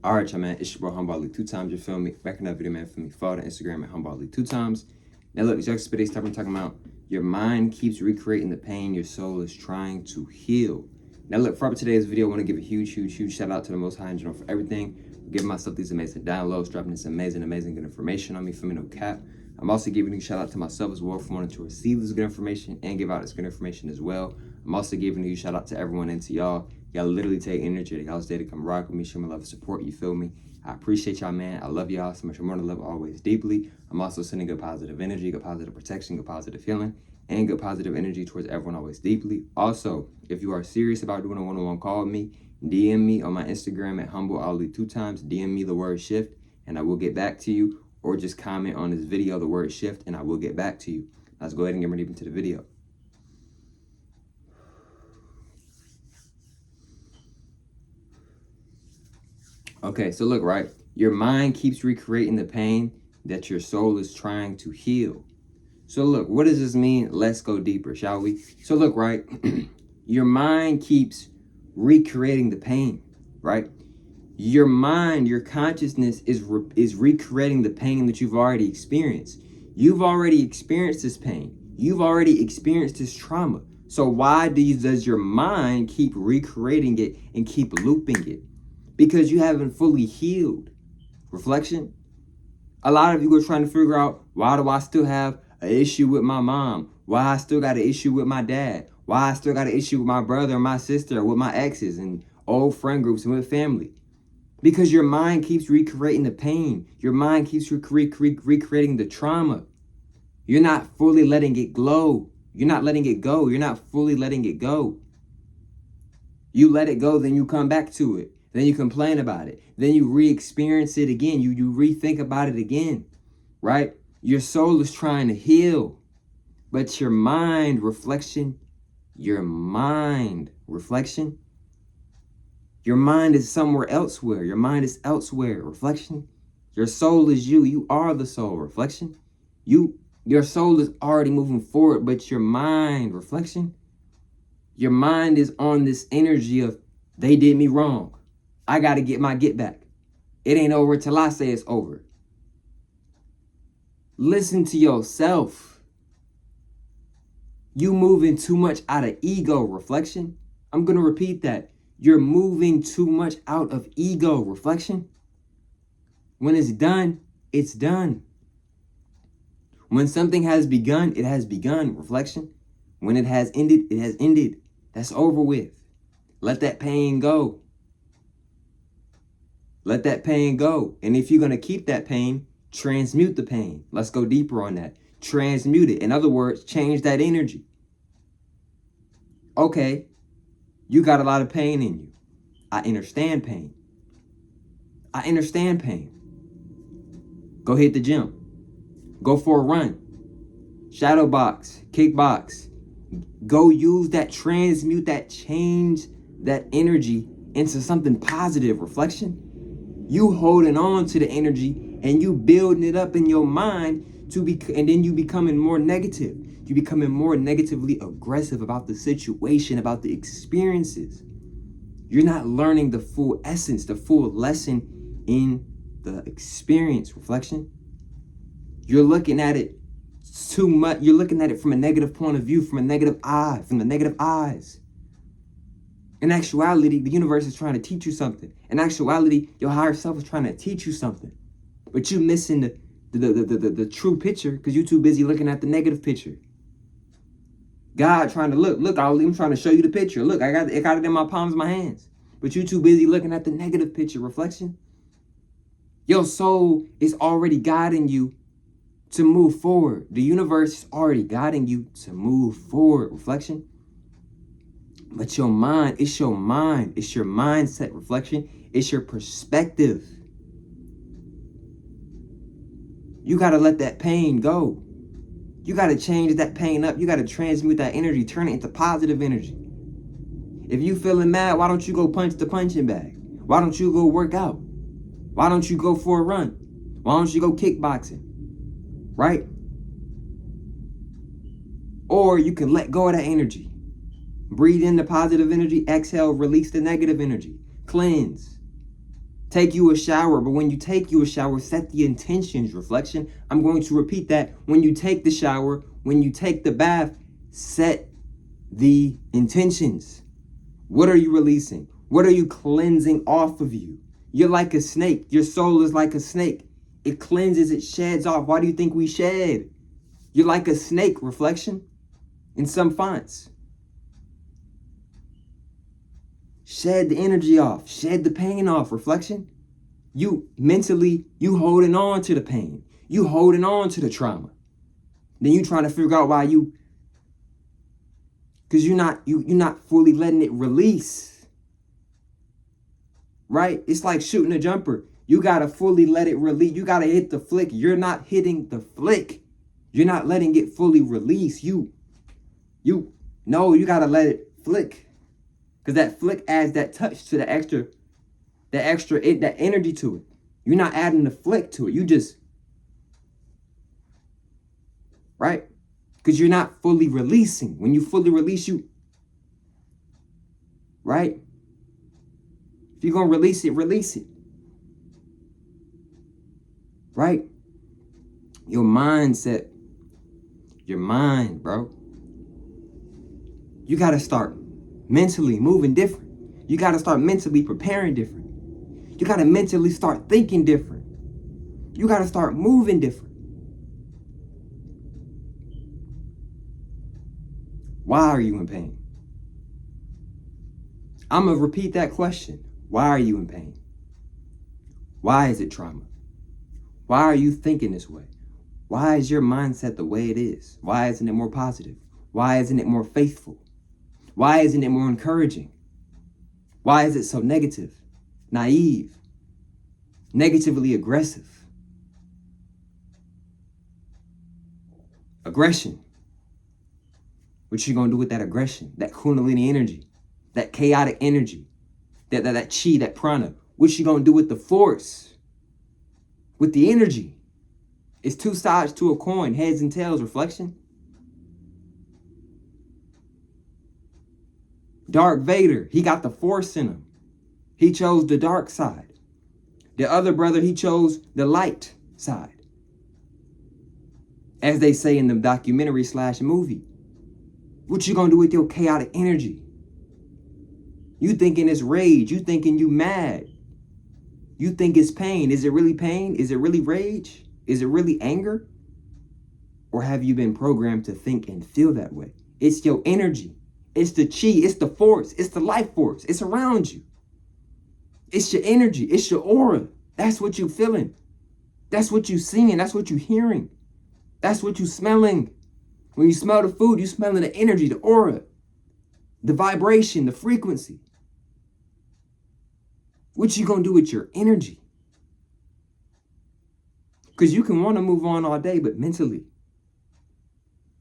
All right, y'all, man. It's your boy Humbly 2 times. You feel me? Back in that video, man. For me, follow the Instagram at Humbly 2 times. Now, look, today's topic, I'm talking about your mind keeps recreating the pain your soul is trying to heal. Now, look, for today's video, I want to give a huge shout out to the Most High in general for everything. Giving myself these amazing downloads, dropping this amazing good information on me. For me, no cap. I'm also giving a shout out to myself as well for wanting to receive this good information and give out this good information as well. I'm also giving a shout out to everyone and to y'all. Y'all literally take energy to y'all's day to come rock with me, show me love and support, you feel me? I appreciate y'all, man. I love y'all so much more to love always deeply. I'm also sending good positive energy, good positive protection, good positive healing, and good positive energy towards everyone always deeply. Also, if you are serious about doing a one-on-one call with me, DM me on my Instagram at HumbleAli2times. DM me the word shift and I will get back to you, or just comment on this video the word shift and I will get back to you. Let's go ahead and get ready into the video. Okay, so look, right? Your mind keeps recreating the pain that your soul is trying to heal. So look, what does this mean? Let's go deeper, shall we? So look, right? Your mind keeps recreating the pain, right? Your mind, your consciousness is recreating the pain that you've already experienced. You've already experienced this pain. You've already experienced this trauma. So why does your mind keep recreating it and keep looping it? Because you haven't fully healed. Reflection. A lot of you are trying to figure out, why do I still have an issue with my mom? Why I still got an issue with my dad? Why I still got an issue with my brother or my sister, or with my exes and old friend groups and with family? Because your mind keeps recreating the pain. Your mind keeps recreating the trauma. You're not fully letting it glow. You're not letting it go. You're not fully letting it go. You let it go, then you come back to it. Then you complain about it. Then you re-experience it again. You rethink about it again, right? Your soul is trying to heal, but your mind, reflection, your mind is somewhere elsewhere. Your mind is elsewhere, reflection. Your soul is you. You are the soul, reflection. Your soul is already moving forward, but your mind, reflection, your mind is on this energy of, they did me wrong. I got to get my get back. It ain't over till I say it's over. Listen to yourself. You moving too much out of ego, reflection. I'm going to repeat that. You're moving too much out of ego, reflection. When it's done, it's done. When something has begun, it has begun, reflection. When it has ended, it has ended. That's over with. Let that pain go. Let that pain go. And if you're going to keep that pain, transmute the pain. Let's go deeper on that. Transmute it. In other words, change that energy. Okay, you got a lot of pain in you. I understand pain. I understand pain. Go hit the gym. Go for a run. Shadow box, kickbox. Go use that, transmute that, change that energy into something positive, reflection. You holding on to the energy and you building it up in your mind and then you becoming more negative. You becoming more negatively aggressive about the situation, about the experiences. You're not learning the full essence, the full lesson in the experience, reflection. You're looking at it too much. You're looking at it from a negative point of view, from the negative eyes. In actuality, the universe is trying to teach you something. In actuality, your higher self is trying to teach you something. But you missing the true picture because you're too busy looking at the negative picture. God trying to look, I'm trying to show you the picture. Look, I got it in my palms of my hands. But you're too busy looking at the negative picture, reflection. Your soul is already guiding you to move forward. The universe is already guiding you to move forward, reflection. But your mind, it's your mind. It's your mindset, reflection. It's your perspective. You got to let that pain go. You got to change that pain up. You got to transmute that energy, turn it into positive energy. If you feeling mad, why don't you go punch the punching bag? Why don't you go work out? Why don't you go for a run? Why don't you go kickboxing? Right? Or you can let go of that energy. Breathe in the positive energy, exhale, release the negative energy. Cleanse. Take you a shower, but when you take you a shower, set the intentions, reflection. I'm going to repeat that. When you take the shower, when you take the bath, set the intentions. What are you releasing? What are you cleansing off of you? You're like a snake. Your soul is like a snake. It cleanses, it sheds off. Why do you think we shed? You're like a snake, reflection, in some fonts. Shed the energy off. Shed the pain off, reflection. You mentally, you holding on to the pain. You holding on to the trauma. Then you trying to figure out why you, because you're not fully letting it release. Right? It's like shooting a jumper. You got to fully let it release. You got to hit the flick. You're not hitting the flick. You're not letting it fully release. You got to let it flick. Because that flick adds that touch to that energy to it. You're not adding the flick to it. You just, right? Because you're not fully releasing. When you fully release, right? If you're going to release it, release it. Right? Your mindset, your mind, bro. You got to start mentally moving different. You got to start mentally preparing different. You got to mentally start thinking different. You got to start moving different. Why are you in pain? I'm going to repeat that question. Why are you in pain? Why is it trauma? Why are you thinking this way? Why is your mindset the way it is? Why isn't it more positive? Why isn't it more faithful? Why isn't it more encouraging? Why is it so negative, naive, negatively aggressive? Aggression. What you gonna do with that aggression, that kundalini energy, that chaotic energy, that chi, that prana? What you gonna do with the force, with the energy? It's two sides to a coin, heads and tails, reflection. Darth Vader, he got the force in him. He chose the dark side. The other brother, he chose the light side. As they say in the documentary / movie. What you gonna do with your chaotic energy? You thinking it's rage. You thinking you mad. You think it's pain. Is it really pain? Is it really rage? Is it really anger? Or have you been programmed to think and feel that way? It's your energy. It's the chi. It's the force. It's the life force. It's around you. It's your energy. It's your aura. That's what you feeling. That's what you seeing. That's what you hearing. That's what you smelling. When you smell the food, you smelling the energy, the aura, the vibration, the frequency. What you gonna do with your energy? Because you can want to move on all day, but mentally,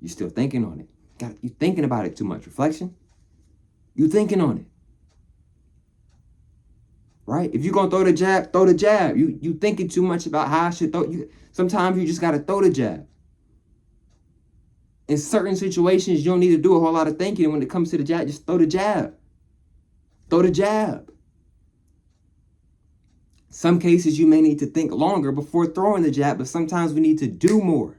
you still thinking on it. You thinking about it too much. Reflection. You thinking on it. Right? If you're gonna throw the jab, throw the jab. You thinking too much about how I should throw. Sometimes you just gotta throw the jab. In certain situations, you don't need to do a whole lot of thinking. And when it comes to the jab, just throw the jab. Throw the jab. Some cases you may need to think longer before throwing the jab, but sometimes we need to do more.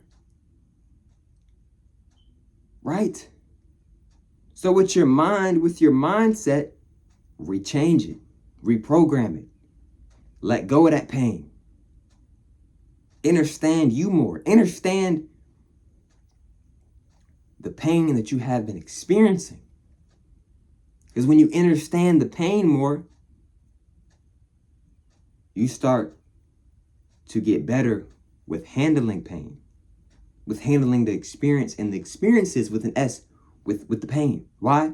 Right? So with your mind, with your mindset, rechange it, reprogram it. Let go of that pain. Understand you more. Understand the pain that you have been experiencing. Because when you understand the pain more, you start to get better with handling pain, with handling the experience and the experiences with an S, with the pain. Why?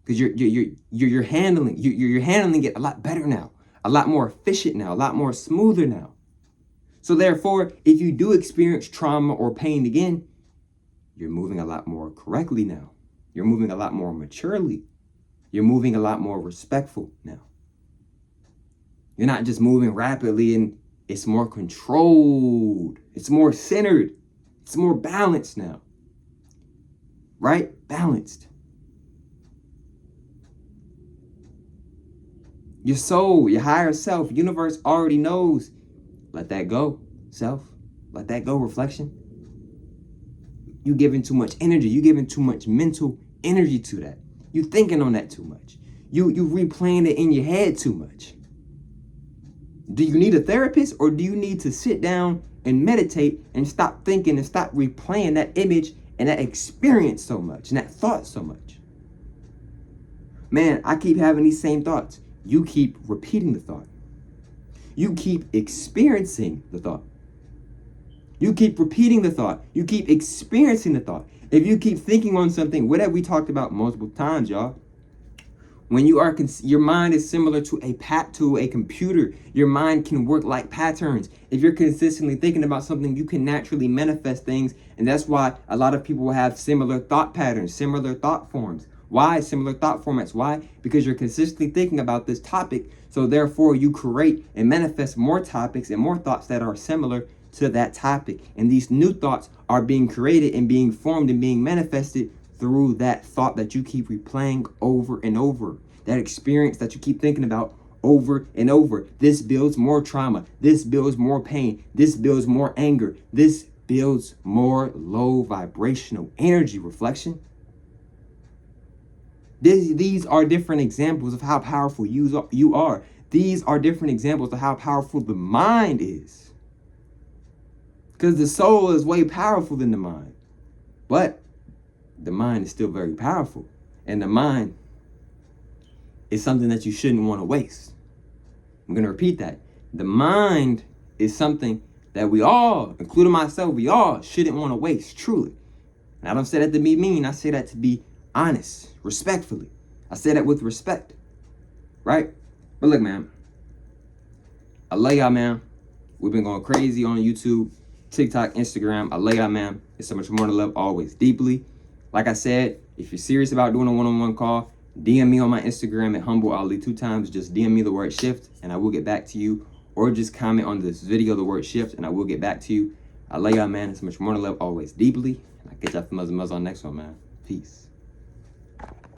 Because you're handling it a lot better now, a lot more efficient now, a lot more smoother now. So therefore, if you do experience trauma or pain again, you're moving a lot more correctly now. You're moving a lot more maturely. You're moving a lot more respectful now. You're not just moving rapidly, and it's more controlled. It's more centered. It's more balanced now. Right? Balanced. Your soul, your higher self, universe already knows. Let that go, self. Let that go, reflection. You giving too much energy. You giving too much mental energy to that. You thinking on that too much. You replaying it in your head too much. Do you need a therapist, or do you need to sit down and meditate and stop thinking and stop replaying that image and that experience so much and that thought so much? Man, I keep having these same thoughts. You keep repeating the thought. You keep experiencing the thought. You keep repeating the thought. You keep experiencing the thought. If you keep thinking on something, what have we talked about multiple times, y'all? When you are, your mind is similar to a computer. Your mind can work like patterns. If you're consistently thinking about something, you can naturally manifest things. And that's why a lot of people will have similar thought patterns, similar thought forms. Why? Similar thought formats. Why? Because you're consistently thinking about this topic. So therefore, you create and manifest more topics and more thoughts that are similar to that topic. And these new thoughts are being created and being formed and being manifested through that thought that you keep replaying over and over. That experience that you keep thinking about over and over. This builds more trauma. This builds more pain. This builds more anger. This builds more low vibrational energy, reflection. These are different examples of how powerful you are. These are different examples of how powerful the mind is. Because the soul is way powerful than the mind. But the mind is still very powerful. And the mind is something that you shouldn't want to waste. I'm going to repeat that. The mind is something that we all, including myself, we all shouldn't want to waste, truly. And I don't say that to be mean. I say that to be honest, respectfully. I say that with respect, right? But look, man, I love y'all, man. We've been going crazy on YouTube, TikTok, Instagram. I love y'all, man. It's so much more to love, always, deeply. Like I said, if you're serious about doing a one-on-one call, DM me on my Instagram at HumbleAli 2 times. Just DM me the word shift and I will get back to you. Or just comment on this video the word shift and I will get back to you. I love y'all, man. It's so much more to love, always, deeply. And I'll get y'all from on the next one, man. Peace.